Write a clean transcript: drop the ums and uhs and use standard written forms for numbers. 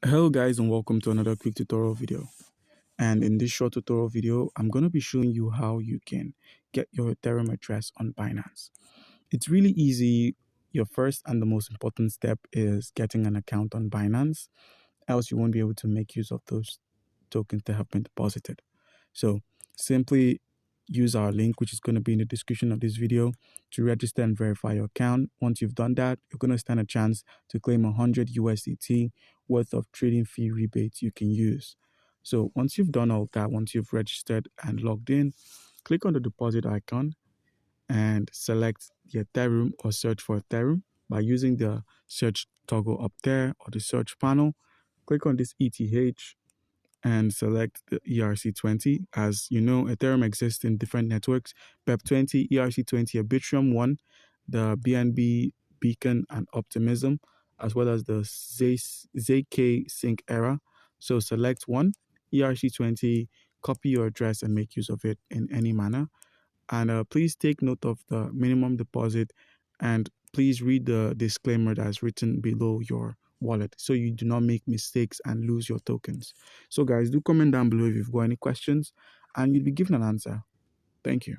Hello guys, and welcome to another quick tutorial video. And in this short tutorial video, I'm going to be showing you how you can get your Ethereum address on Binance. It's really easy. Your first and the most important step is getting an account on Binance, else you won't be able to make use of those tokens that have been deposited. So simply use our link, which is going to be in the description of this video, to register and verify your account. Once you've done that, you're going to stand a chance to claim 100 USDT worth of trading fee rebates you can use. So once you've done all that, once you've registered and logged in, click on the deposit icon and select the Ethereum or search for Ethereum by using the search toggle up there or the search panel. Click on this ETH and select the ERC20. As you know, Ethereum exists in different networks: BEP20, ERC20, Arbitrum 1, the BNB, Beacon, and Optimism, as well as the ZK Sync era. So select one, ERC20, copy your address and make use of it in any manner. And please take note of the minimum deposit, and please read the disclaimer that's written below your wallet so you do not make mistakes and lose your tokens. So guys, do comment down below if you've got any questions and you'll be given an answer. Thank you.